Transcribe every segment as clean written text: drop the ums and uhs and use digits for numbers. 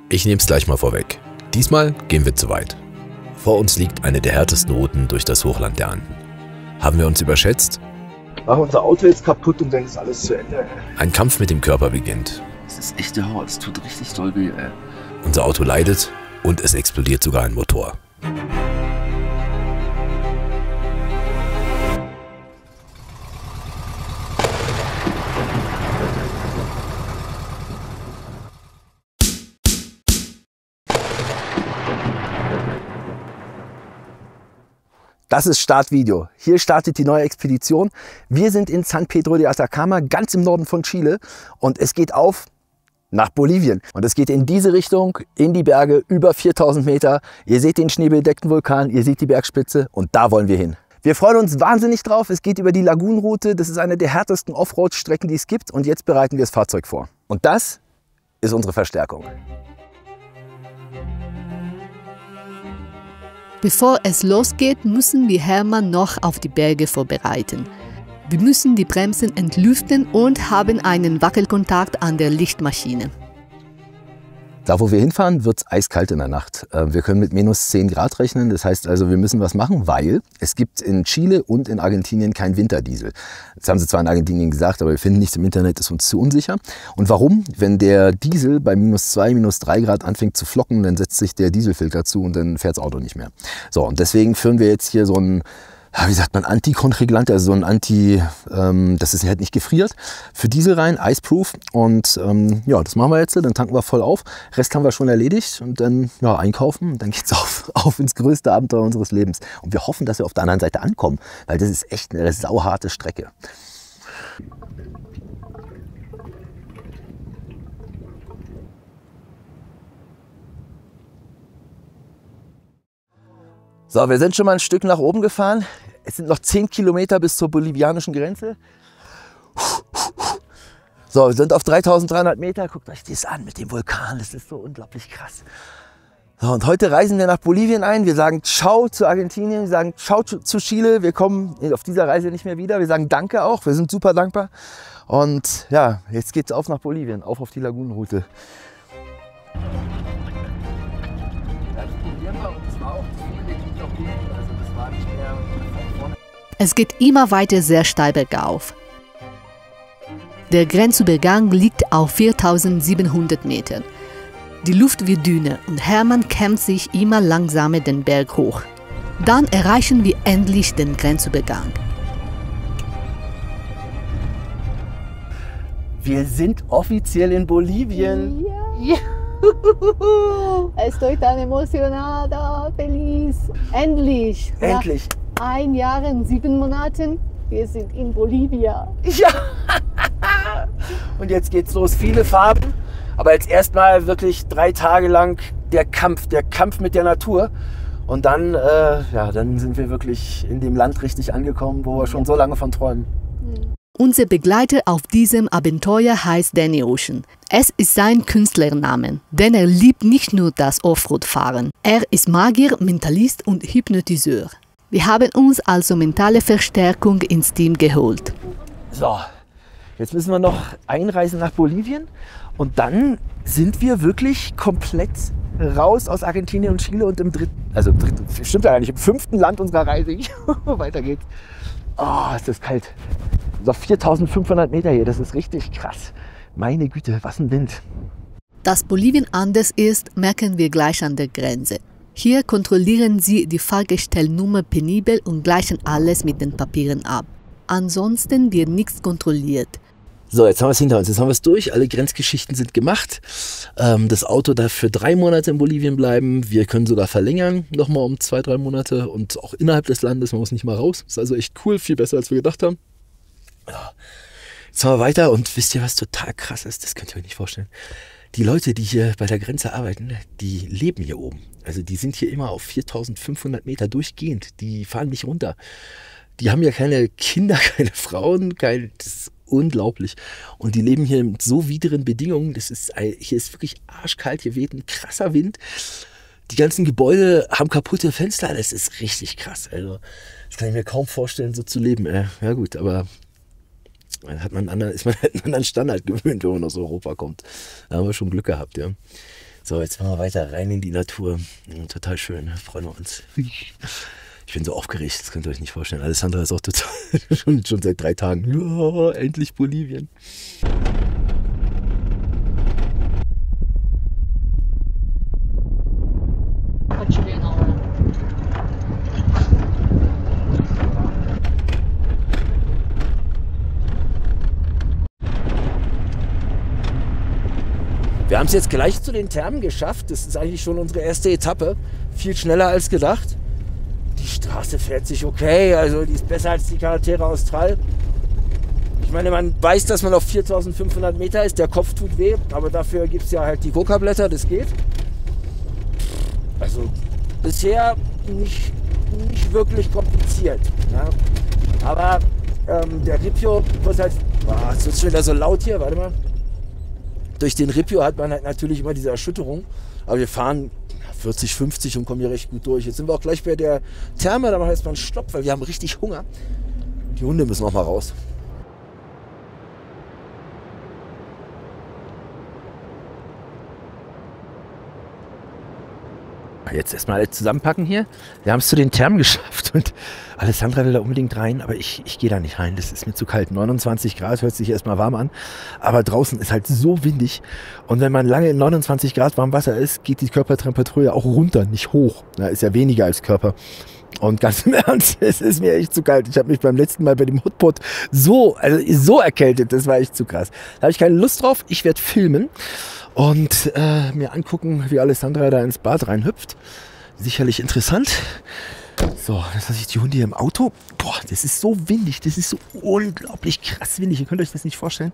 Ich nehme es gleich mal vorweg. Diesmal gehen wir zu weit. Vor uns liegt eine der härtesten Routen durch das Hochland der Anden. Haben wir uns überschätzt? Machen unser Auto jetzt kaputt und dann ist alles zu Ende. Ein Kampf mit dem Körper beginnt. Das ist echt der Horror, es tut richtig doll weh, ey. Unser Auto leidet und es explodiert sogar ein Motor. Das ist Startvideo. Hier startet die neue Expedition. Wir sind in San Pedro de Atacama, ganz im Norden von Chile. Und es geht auf nach Bolivien. Und es geht in diese Richtung, in die Berge, über 4000 Meter. Ihr seht den schneebedeckten Vulkan, ihr seht die Bergspitze und da wollen wir hin. Wir freuen uns wahnsinnig drauf. Es geht über die Lagunenroute. Das ist eine der härtesten Offroad-Strecken, die es gibt. Und jetzt bereiten wir das Fahrzeug vor. Und das ist unsere Verstärkung. Bevor es losgeht, müssen wir Hermann noch auf die Berge vorbereiten. Wir müssen die Bremsen entlüften und haben einen Wackelkontakt an der Lichtmaschine. Da, wo wir hinfahren, wird es eiskalt in der Nacht. Wir können mit minus 10 Grad rechnen. Das heißt also, wir müssen was machen, weil es gibt in Chile und in Argentinien kein Winterdiesel. Das haben sie zwar in Argentinien gesagt, aber wir finden nichts im Internet, ist uns zu unsicher. Und warum? Wenn der Diesel bei minus 2, minus 3 Grad anfängt zu flocken, dann setzt sich der Dieselfilter zu und dann fährt das Auto nicht mehr. So, und deswegen führen wir jetzt hier so ein, wie sagt man, Anti-Kontriglant, also so ein Anti, dass es halt nicht gefriert, für Diesel rein, iceproof. Und ja, das machen wir jetzt, dann tanken wir voll auf. Rest haben wir schon erledigt und dann ja, einkaufen und dann geht's auf ins größte Abenteuer unseres Lebens. Und wir hoffen, dass wir auf der anderen Seite ankommen, weil das ist echt eine sauharte Strecke. So, wir sind schon mal ein Stück nach oben gefahren. Es sind noch 10 Kilometer bis zur bolivianischen Grenze. So, wir sind auf 3300 Meter. Guckt euch das an mit dem Vulkan. Das ist so unglaublich krass. So, und heute reisen wir nach Bolivien ein. Wir sagen Ciao zu Argentinien. Wir sagen Ciao zu Chile. Wir kommen auf dieser Reise nicht mehr wieder. Wir sagen Danke auch. Wir sind super dankbar. Und ja, jetzt geht's auf nach Bolivien, auf die Lagunenroute. Es geht immer weiter sehr steil bergauf. Der Grenzübergang liegt auf 4700 Metern. Die Luft wird dünner und Hermann kämpft sich immer langsamer den Berg hoch. Dann erreichen wir endlich den Grenzübergang. Wir sind offiziell in Bolivien. Ja. Estoy tan emocionada, feliz. Endlich. Endlich. Nach 1 Jahr und 7 Monaten. Wir sind in Bolivien. Ja. Und jetzt geht's los. Viele Farben. Aber jetzt erstmal wirklich 3 Tage lang der Kampf mit der Natur. Und dann, ja, dann sind wir wirklich in dem Land richtig angekommen, wo wir schon so lange von träumen. Unser Begleiter auf diesem Abenteuer heißt Danny Ocean. Es ist sein Künstlername, denn er liebt nicht nur das Offroad-Fahren. Er ist Magier, Mentalist und Hypnotiseur. Wir haben uns also mentale Verstärkung ins Team geholt. So, jetzt müssen wir noch einreisen nach Bolivien und dann sind wir wirklich komplett raus aus Argentinien und Chile und im stimmt ja gar nicht, im 5. Land unserer Reise. Weiter geht's. Oh, ist das kalt. So 4500 Meter hier, das ist richtig krass. Meine Güte, was ein Wind. Dass Bolivien anders ist, merken wir gleich an der Grenze. Hier kontrollieren sie die Fahrgestellnummer penibel und gleichen alles mit den Papieren ab. Ansonsten wird nichts kontrolliert. So, jetzt haben wir es hinter uns, jetzt haben wir es durch, alle Grenzgeschichten sind gemacht. Das Auto darf für 3 Monate in Bolivien bleiben. Wir können sogar verlängern, nochmal um 2, 3 Monate und auch innerhalb des Landes, man muss nicht mal raus. Ist also echt cool, viel besser als wir gedacht haben. Jetzt fahren wir weiter und wisst ihr, was total krass ist? Das könnt ihr euch nicht vorstellen. Die Leute, die hier bei der Grenze arbeiten, die leben hier oben. Also die sind hier immer auf 4500 Meter durchgehend. Die fahren nicht runter. Die haben ja keine Kinder, keine Frauen, das ist unglaublich. Und die leben hier mit so widrigen Bedingungen. Hier ist wirklich arschkalt, hier weht ein krasser Wind. Die ganzen Gebäude haben kaputte Fenster. Das ist richtig krass. Also das kann ich mir kaum vorstellen, so zu leben. Ja gut, aber dann ist man halt einen anderen Standard gewöhnt, wenn man aus Europa kommt. Da haben wir schon Glück gehabt, ja. So, jetzt machen wir weiter rein in die Natur. Total schön, freuen wir uns. Ich bin so aufgeregt, das könnt ihr euch nicht vorstellen. Alessandra ist auch total, schon seit 3 Tagen. Ja, endlich Bolivien. Wir haben es jetzt gleich zu den Thermen geschafft. Das ist eigentlich schon unsere erste Etappe. Viel schneller als gedacht. Die Straße fährt sich okay, also die ist besser als die Carretera Austral. Ich meine, man weiß, dass man auf 4500 Meter ist, der Kopf tut weh, aber dafür gibt es ja halt die Coca-Blätter, das geht. Also bisher nicht wirklich kompliziert. Ja. Aber der Ripio wird halt, es wird schon wieder so laut hier, warte mal. Durch den Ripio hat man halt natürlich immer diese Erschütterung, aber wir fahren 40, 50 und kommen hier recht gut durch. Jetzt sind wir auch gleich bei der Therme, da machen wir erstmal einen Stopp, weil wir haben richtig Hunger. Die Hunde müssen noch mal raus. Jetzt erstmal alles zusammenpacken hier. Wir haben es zu den Thermen geschafft und Alessandra will da unbedingt rein, aber ich gehe da nicht rein. Das ist mir zu kalt. 29 Grad hört sich erstmal warm an, aber draußen ist halt so windig und wenn man lange in 29 Grad warm Wasser ist, geht die Körpertemperatur ja auch runter, nicht hoch. Da ist ja weniger als Körper. Und ganz im Ernst, es ist mir echt zu kalt. Ich habe mich beim letzten Mal bei dem Hotpot so erkältet, das war echt zu krass. Da habe ich keine Lust drauf. Ich werde filmen und mir angucken, wie Alessandra da ins Bad reinhüpft. Sicherlich interessant. So, jetzt lasse ich die Hunde hier im Auto. Boah, das ist so windig, das ist so unglaublich krass windig. Ihr könnt euch das nicht vorstellen.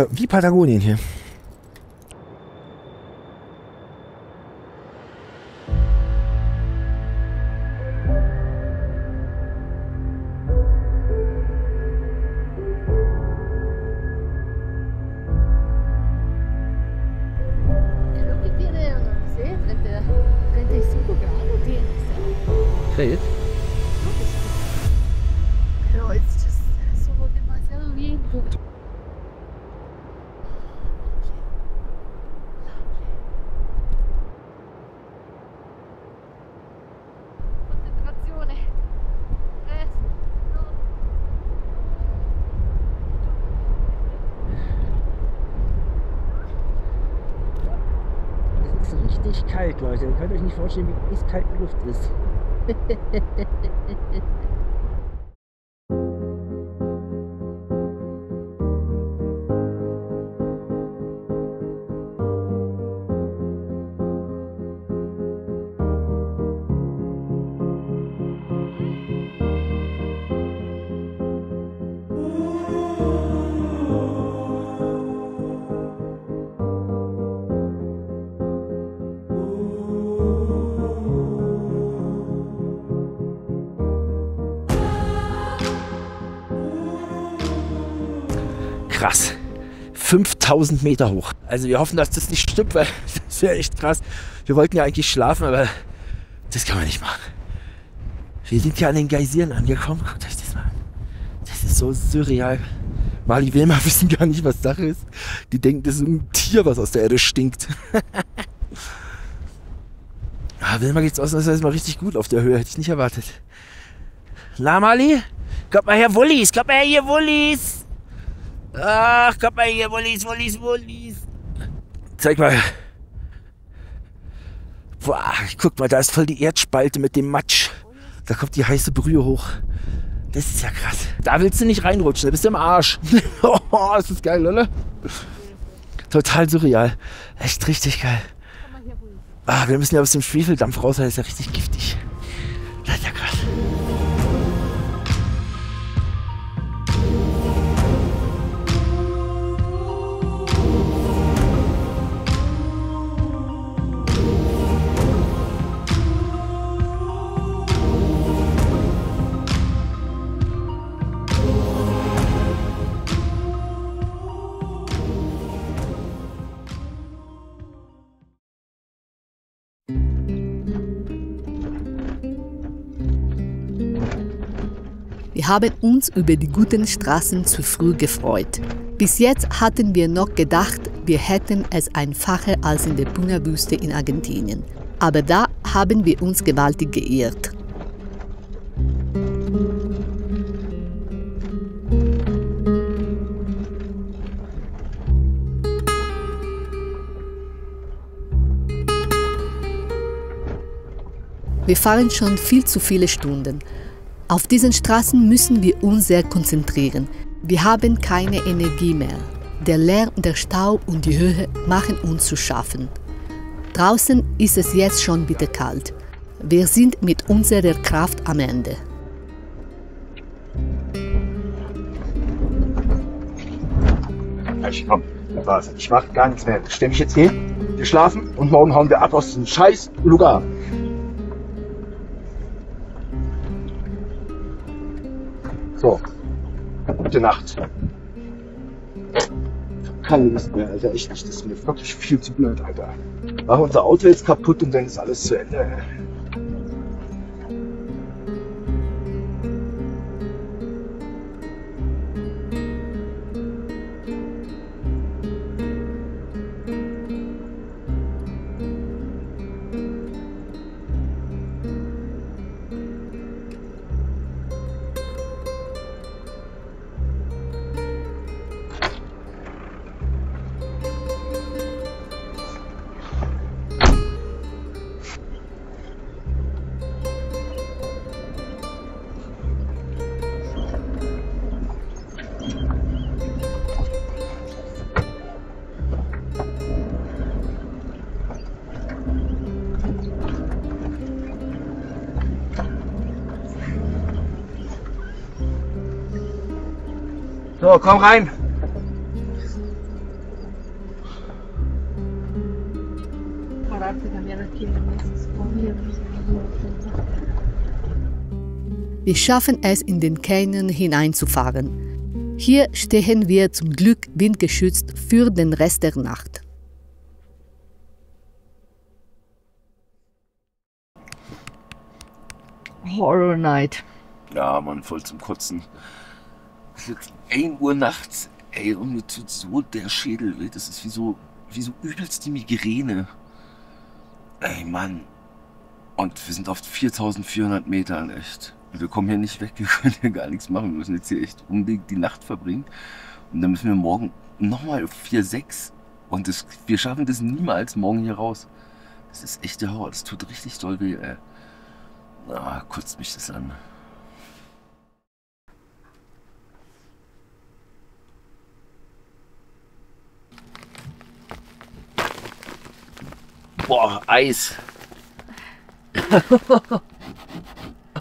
Wie Patagonien hier. Pero it's just so demasiado viento. Concentrazione. 3, 2. Es ist richtig kalt, Leute. Ihr könnt euch nicht vorstellen, wie eiskalt die Luft ist. Krass. 5000 Meter hoch. Also wir hoffen, dass das nicht stimmt, weil das wäre echt krass. Wir wollten ja eigentlich schlafen, aber das kann man nicht machen. Wir sind ja an den Geysiren angekommen. Guckt euch das mal an. Das ist so surreal. Mali Wilma wissen gar nicht, was Sache ist. Die denken, das ist ein Tier, was aus der Erde stinkt. Wilma geht's aus, das ist mal richtig gut auf der Höhe. Hätte ich nicht erwartet. Na, Mali? Kommt mal her, Wullis. Kommt mal her, hier, Wullis. Ach, kommt mal hier, Wullis. Zeig mal. Boah, guck mal, da ist voll die Erdspalte mit dem Matsch. Da kommt die heiße Brühe hoch. Das ist ja krass. Da willst du nicht reinrutschen, da bist du im Arsch. Oh, ist das geil, oder? Total surreal. Echt richtig geil. Wir müssen ja aus dem Schwefeldampf raus, das ist ja richtig giftig. Das ist ja krass. Wir haben uns über die guten Straßen zu früh gefreut. Bis jetzt hatten wir noch gedacht, wir hätten es einfacher als in der Puna-Wüste in Argentinien. Aber da haben wir uns gewaltig geirrt. Wir fahren schon viel zu viele Stunden. Auf diesen Straßen müssen wir uns sehr konzentrieren. Wir haben keine Energie mehr. Der Lärm, der Stau und die Höhe machen uns zu schaffen. Draußen ist es jetzt schon bitterkalt. Wir sind mit unserer Kraft am Ende. Komm, das war's. Ich mach gar nichts mehr. Ich stell mich jetzt hin, wir schlafen und morgen hauen wir ab aus diesem scheiß Lugar. So, gute Nacht. Keine Lust mehr, Alter, echt nicht. Das ist mir wirklich viel zu blöd, Alter. Mach unser Auto jetzt kaputt und dann ist alles zu Ende. So, komm rein. Wir schaffen es, in den Canyon hineinzufahren. Hier stehen wir zum Glück windgeschützt für den Rest der Nacht. Horror Night. Ja, Mann, voll zum Kotzen. Es ist jetzt 1 Uhr nachts, ey, und mir tut so der Schädel weh. Das ist wie so übelst die Migräne. Ey, Mann. Und wir sind auf 4400 Metern, echt. Und wir kommen hier nicht weg, wir können hier gar nichts machen. Wir müssen jetzt hier echt unbedingt die Nacht verbringen. Und dann müssen wir morgen nochmal auf 4,6. Und wir schaffen das niemals morgen hier raus. Das ist echt der Horror, das tut richtig doll weh, ey. Ah, kotzt mich das an. Boah, Eis.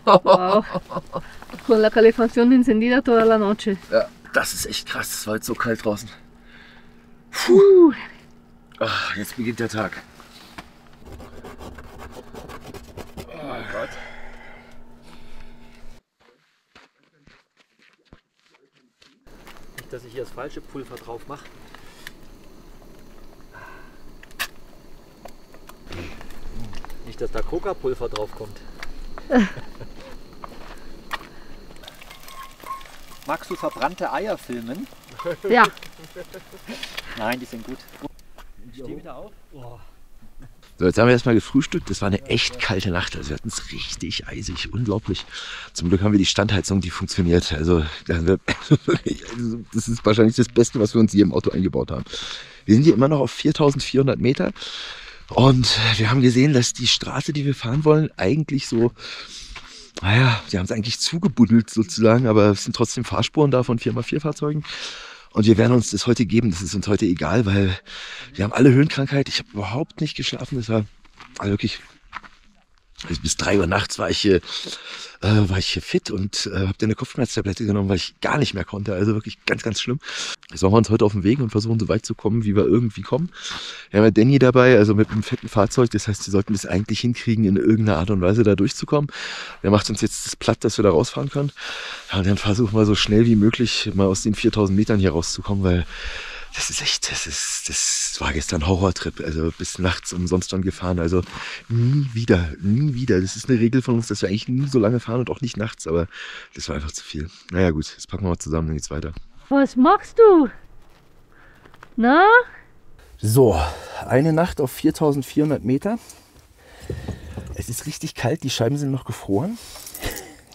Wow. Con la calefacción encendida toda la noche. Ja, das ist echt krass. Es war jetzt so kalt draußen. Puh. Ach, jetzt beginnt der Tag. Oh mein Gott. Nicht, dass ich hier das falsche Pulver drauf mache. Nicht, dass da Coca-Pulver drauf kommt. Magst du verbrannte Eier filmen? Ja. Nein, die sind gut. Ich stehe wieder auf. Oh. So, jetzt haben wir erstmal gefrühstückt. Das war eine echt kalte Nacht. Also wir hatten es richtig eisig, unglaublich. Zum Glück haben wir die Standheizung, die funktioniert. Also das ist wahrscheinlich das Beste, was wir uns hier im Auto eingebaut haben. Wir sind hier immer noch auf 4400 Meter. Und wir haben gesehen, dass die Straße, die wir fahren wollen, eigentlich so, naja, die haben es eigentlich zugebuddelt sozusagen, aber es sind trotzdem Fahrspuren da von 4x4 Fahrzeugen. Und wir werden uns das heute geben, das ist uns heute egal, weil wir haben alle Höhenkrankheit. Ich habe überhaupt nicht geschlafen, das war also wirklich, bis 3 Uhr nachts war ich hier fit und habe dann eine Kopfschmerztablette genommen, weil ich gar nicht mehr konnte. Also wirklich ganz, ganz schlimm. Jetzt machen wir uns heute auf den Weg und versuchen so weit zu kommen, wie wir irgendwie kommen. Wir haben ja Danny dabei, also mit einem fetten Fahrzeug. Das heißt, wir sollten das eigentlich hinkriegen, in irgendeiner Art und Weise da durchzukommen. Der macht uns jetzt das platt, dass wir da rausfahren können. Ja, und dann versuchen wir so schnell wie möglich mal aus den 4000 Metern hier rauszukommen, weil das ist echt, das war gestern ein Horrortrip, also bis nachts umsonst dann gefahren, also nie wieder. Das ist eine Regel von uns, dass wir eigentlich nie so lange fahren und auch nicht nachts, aber das war einfach zu viel. Naja gut, jetzt packen wir mal zusammen, dann geht's weiter. Was machst du? Na? So, eine Nacht auf 4400 Meter. Es ist richtig kalt, die Scheiben sind noch gefroren.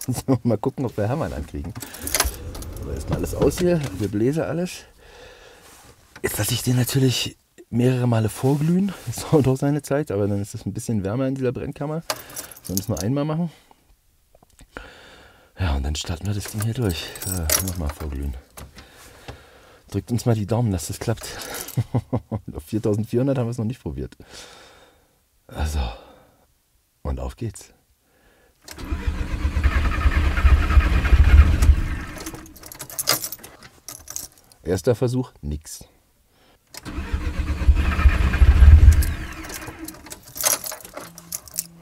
So, mal gucken, ob wir Hermann ankriegen. Aber erstmal alles aus hier, wir bläsen alles. Jetzt lasse ich den natürlich mehrere Male vorglühen. Das dauert auch seine Zeit, aber dann ist es ein bisschen wärmer in dieser Brennkammer. So müssen wir einmal machen. Ja, und dann starten wir das Ding hier durch. So, nochmal vorglühen. Drückt uns mal die Daumen, dass das klappt. Auf 4400 haben wir es noch nicht probiert. Also, und auf geht's. Erster Versuch, nix.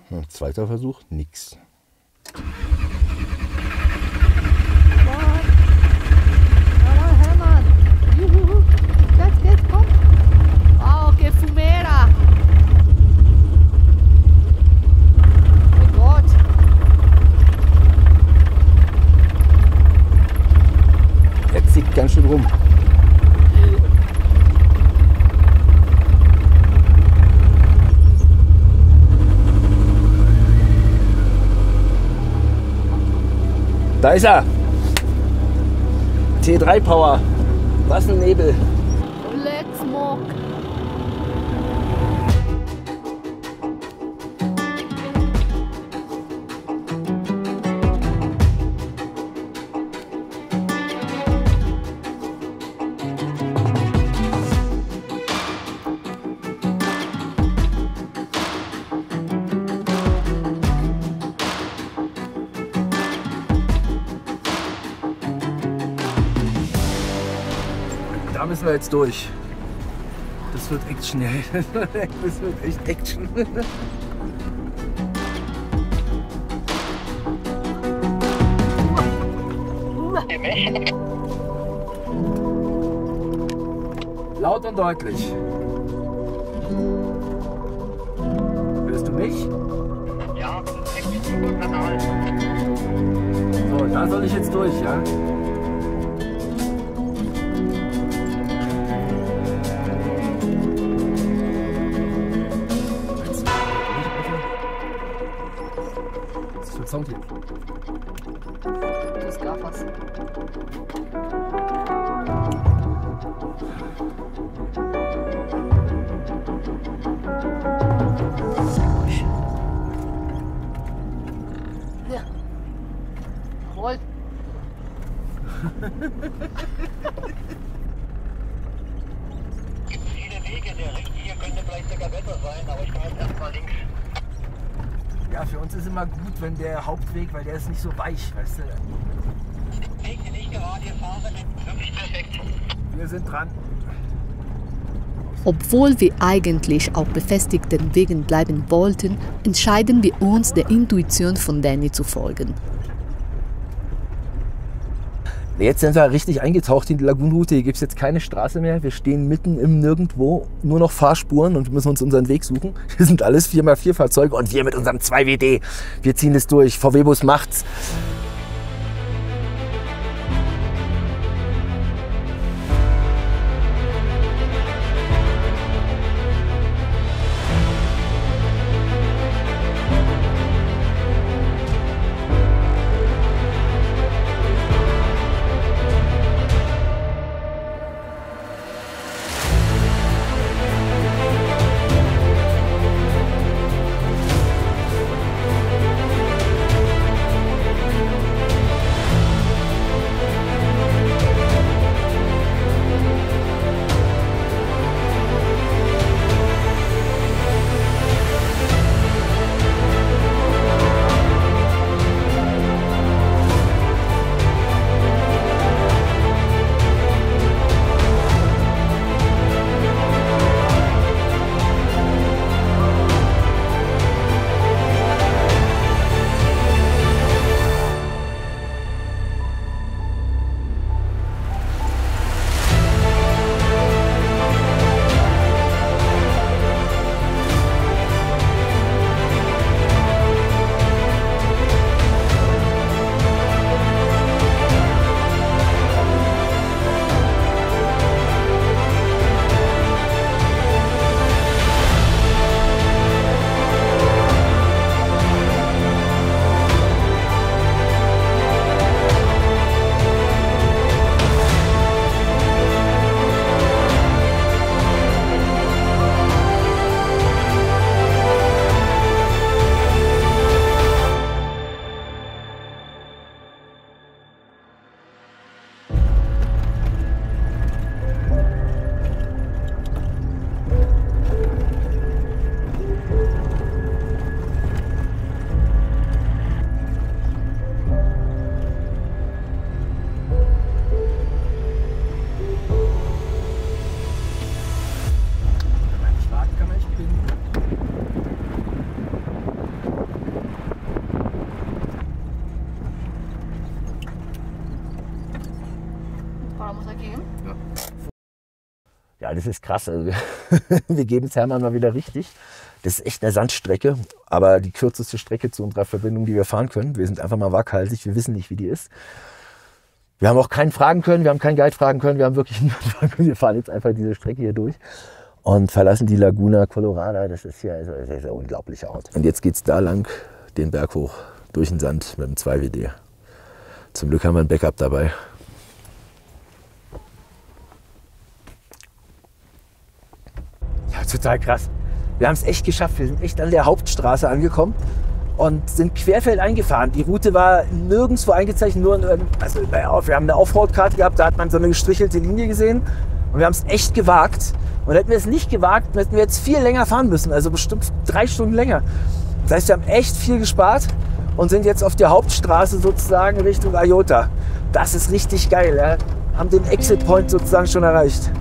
Und zweiter Versuch, nix. Ganz schön rum. Da ist er. T3 Power. Was ein Nebel. Let's smoke. Da müssen wir jetzt durch. Das wird Action. Das wird echt Action. Laut und deutlich. Hörst du mich? Ja, Kanal. So, da soll ich jetzt durch, ja? Was für ein Sound hier? Das ist gar was. Ja. Jawohl. Gibt viele Wege, der rechte hier könnte vielleicht sogar besser sein, aber ich mache jetzt erstmal links. Ja, für uns ist immer gut, wenn der Hauptweg, weil der ist nicht so weich, weißt du. Weg, den ich gerade hier fahre, ist wirklich perfekt. Wir sind dran. Obwohl wir eigentlich auf befestigten Wegen bleiben wollten, entscheiden wir uns, der Intuition von Danny zu folgen. Jetzt sind wir richtig eingetaucht in die Lagunenroute. Hier gibt es jetzt keine Straße mehr. Wir stehen mitten im Nirgendwo, nur noch Fahrspuren und müssen uns unseren Weg suchen. Hier sind alles 4x4 Fahrzeuge und wir mit unserem 2WD. Wir ziehen es durch. VW-Bus macht's. Ja, das ist krass. Also wir geben es Hermann mal wieder richtig. Das ist echt eine Sandstrecke, aber die kürzeste Strecke zu unserer Verbindung, die wir fahren können. Wir sind einfach mal waghalsig, wir wissen nicht, wie die ist. Wir haben auch keinen fragen können, wir haben keinen Guide fragen können, wir haben wirklich niemanden fragen können. Wir fahren jetzt einfach diese Strecke hier durch und verlassen die Laguna Colorada. Das ist hier also ein unglaublicher Ort. Und jetzt geht es da lang, den Berg hoch, durch den Sand mit dem 2WD. Zum Glück haben wir ein Backup dabei. Ja, total krass. Wir haben es echt geschafft. Wir sind echt an der Hauptstraße angekommen und sind querfeldein gefahren. Die Route war nirgendwo eingezeichnet, nur wir haben eine Offroad-Karte gehabt, da hat man so eine gestrichelte Linie gesehen und wir haben es echt gewagt. Und hätten wir es nicht gewagt, hätten wir jetzt viel länger fahren müssen, also bestimmt 3 Stunden länger. Das heißt, wir haben echt viel gespart und sind jetzt auf der Hauptstraße sozusagen Richtung Ayota. Das ist richtig geil. Ja? Haben den Exit Point sozusagen schon erreicht.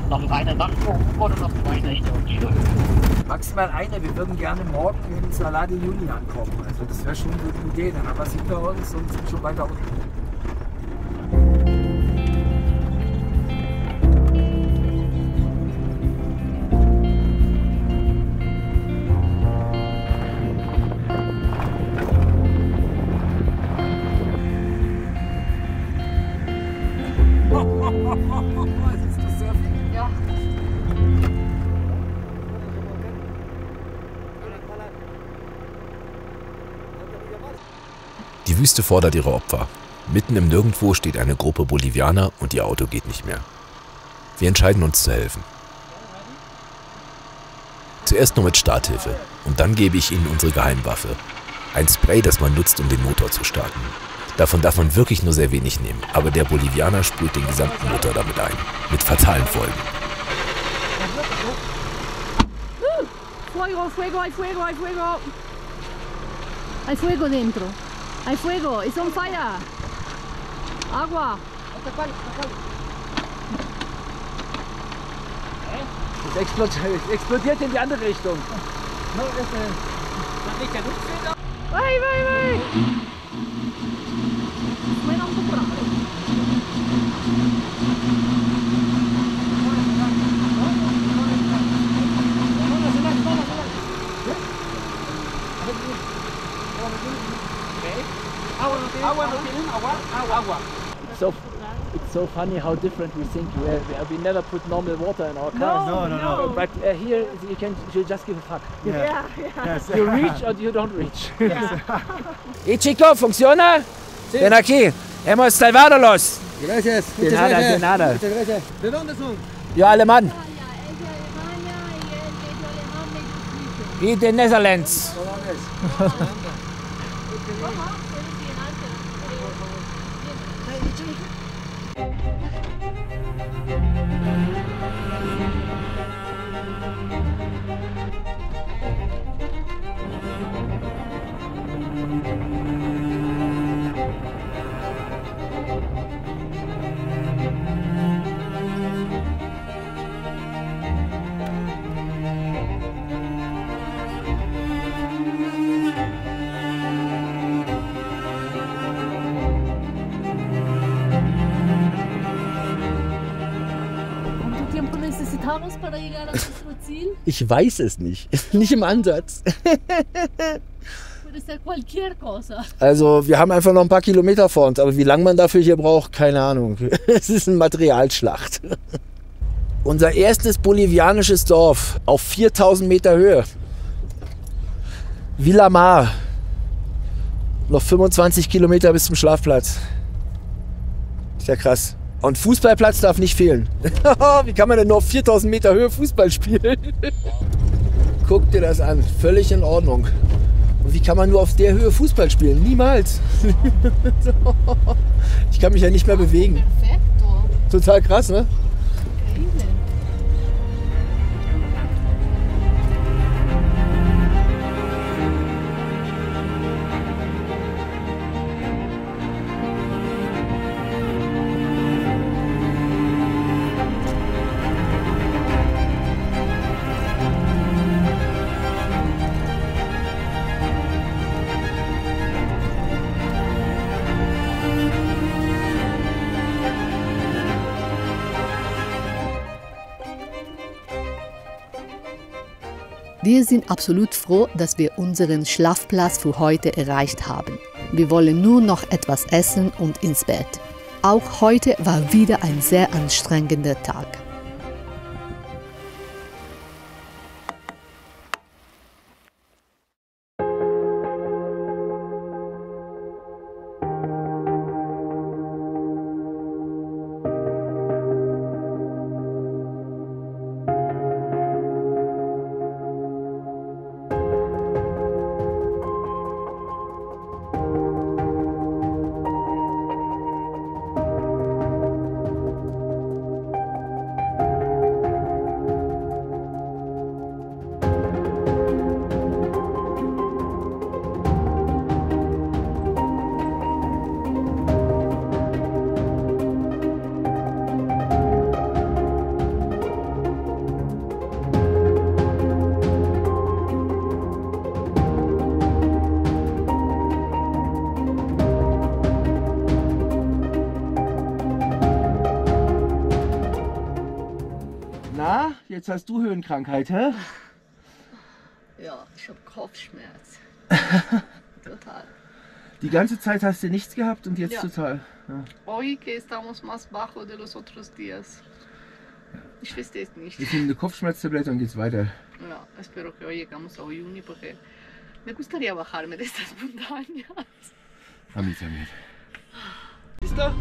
Noch eine Nacht oder noch 2 Nächte? Maximal eine. Wir würden gerne morgen in Salar de Uyuni ankommen. Also das wäre schon eine gute Idee. Dann haben wir es hinter uns und sind schon weiter unten. Die Wüste fordert ihre Opfer. Mitten im Nirgendwo steht eine Gruppe Bolivianer und ihr Auto geht nicht mehr. Wir entscheiden uns zu helfen. Zuerst nur mit Starthilfe und dann gebe ich ihnen unsere Geheimwaffe. Ein Spray, das man nutzt, um den Motor zu starten. Davon darf man wirklich nur sehr wenig nehmen, aber der Bolivianer sprüht den gesamten Motor damit ein. Mit fatalen Folgen. Fuego, fuego, hay fuego, hay fuego. Hay fuego dentro. Hay fuego, it's on fire. Agua. Es explodiert in die andere Richtung. Vai, vai, vai. Bueno, un poco It's so funny how different we think. We never put normal water in our cars. No. But here you just give a fuck. Yeah. Yes. You reach or you don't reach. Y chico, ¿funciona? Ven aquí. Hemos salvado los. Gracias. De nada. ¿De dónde son? Yo alemán. Y de Netherlands. Para llegar a nuestro Ziel. Ich weiß es nicht. Nicht im Ansatz. Puede ser cualquier cosa. Also wir haben einfach noch ein paar Kilometer vor uns, aber wie lange man dafür hier braucht, keine Ahnung. Es ist eine Materialschlacht. Unser erstes bolivianisches Dorf auf 4000 Meter Höhe. Villa Mar. Noch 25 Kilometer bis zum Schlafplatz. Ist ja krass. Und Fußballplatz darf nicht fehlen. Wie kann man denn nur auf 4000 Meter Höhe Fußball spielen? Guck dir das an. Völlig in Ordnung. Und wie kann man nur auf der Höhe Fußball spielen? Niemals. Ich kann mich ja nicht mehr bewegen. Total krass, ne? Wir sind absolut froh, dass wir unseren Schlafplatz für heute erreicht haben. Wir wollen nur noch etwas essen und ins Bett. Auch heute war wieder ein sehr anstrengender Tag. Na, jetzt hast du Höhenkrankheit, hä? Ja, ich habe Kopfschmerz. Total. Die ganze Zeit hast du nichts gehabt und jetzt total. Ja. Hoy que estamos más bajo de los otros días. Ich verstehe es nicht. Ich nehme eine Kopfschmerztablette und geht's weiter. Ja, espero que hoy llegamos a Uyuni porque me gustaría bajarme de estas montañas. Amit. Siehst du?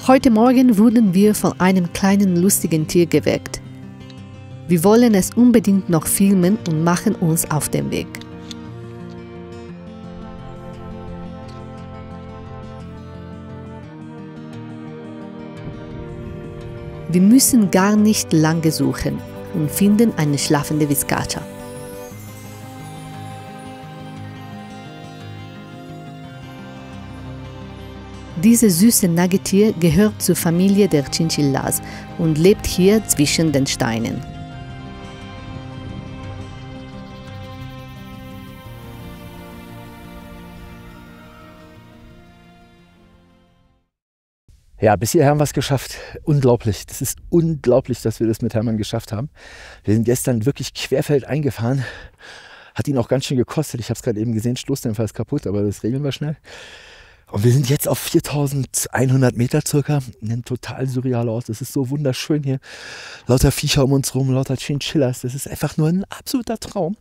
Heute Morgen wurden wir von einem kleinen lustigen Tier geweckt. Wir wollen es unbedingt noch filmen und machen uns auf den Weg. Wir müssen gar nicht lange suchen und finden eine schlafende Vizcacha. Dieses süße Nagetier gehört zur Familie der Chinchillas und lebt hier zwischen den Steinen. Ja, bis hierher haben wir es geschafft. Unglaublich. Das ist unglaublich, dass wir das mit Hermann geschafft haben. Wir sind gestern wirklich querfeld eingefahren. Hat ihn auch ganz schön gekostet. Ich habe es gerade eben gesehen, Stoßdämpfer ist kaputt, aber das regeln wir schnell. Und wir sind jetzt auf 4100 Meter circa. Nimmt total surreal aus. Das ist so wunderschön hier. Lauter Viecher um uns rum, lauter Chinchillas. Das ist einfach nur ein absoluter Traum.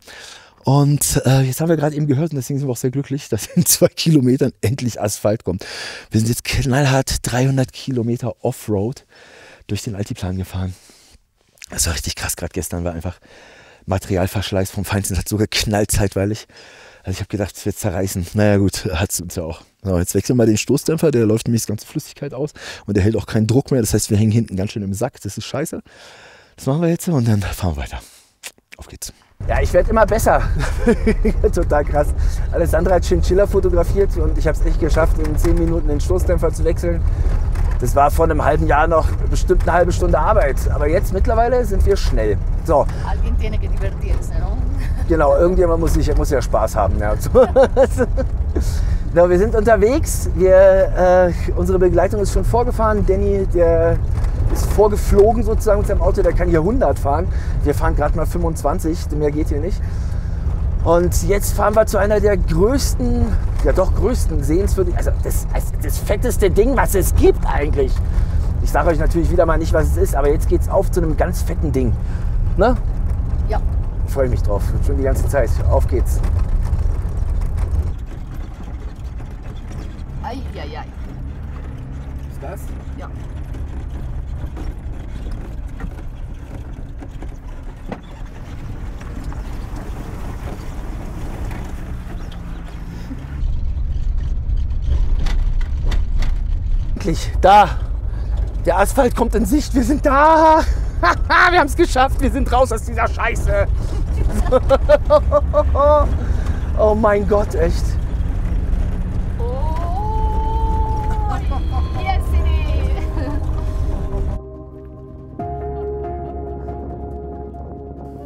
Und jetzt haben wir gerade eben gehört, und deswegen sind wir auch sehr glücklich, dass in 2 Kilometern endlich Asphalt kommt. Wir sind jetzt knallhart 300 Kilometer Offroad durch den Altiplan gefahren. Das war richtig krass. Gerade gestern war einfach Materialverschleiß vom Feinsten. Das hat so geknallt zeitweilig. Also ich habe gedacht, es wird zerreißen. Naja gut, hat es uns ja auch. So, jetzt wechseln wir den Stoßdämpfer, der läuft nämlich die ganze Flüssigkeit aus und der hält auch keinen Druck mehr. Das heißt, wir hängen hinten ganz schön im Sack. Das ist scheiße. Das machen wir jetzt und dann fahren wir weiter. Auf geht's. Ja, ich werde immer besser. Total krass. Alessandra hat Chinchilla fotografiert und ich habe es echt geschafft, in 10 Minuten den Stoßdämpfer zu wechseln. Das war vor einem halben Jahr noch bestimmt eine halbe Stunde Arbeit. Aber jetzt mittlerweile sind wir schnell. So. Alguien tiene que divertirse, ¿no? Genau, irgendjemand muss ja Spaß haben. Ja. So, wir sind unterwegs. Unsere Begleitung ist schon vorgefahren. Danny, der ist vorgeflogen sozusagen mit seinem Auto. Der kann hier 100 fahren. Wir fahren gerade mal 25. Mehr geht hier nicht. Und jetzt fahren wir zu einer der größten, größten Sehenswürdigkeiten. Also das fetteste Ding, was es gibt eigentlich. Ich sage euch natürlich wieder mal nicht, was es ist, aber jetzt geht es auf zu einem ganz fetten Ding. Ne? Freue mich drauf. Schon die ganze Zeit. Auf geht's. Ai. Ist das? Ja. Endlich, da. Der Asphalt kommt in Sicht. Wir sind da. Wir haben es geschafft. Wir sind raus aus dieser Scheiße. Oh mein Gott, echt.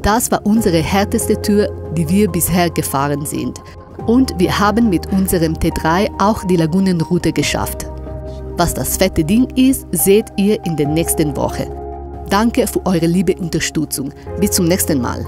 Das war unsere härteste Tour, die wir bisher gefahren sind. Und wir haben mit unserem T3 auch die Lagunenroute geschafft. Was das fette Ding ist, seht ihr in der nächsten Woche. Danke für eure liebe Unterstützung. Bis zum nächsten Mal.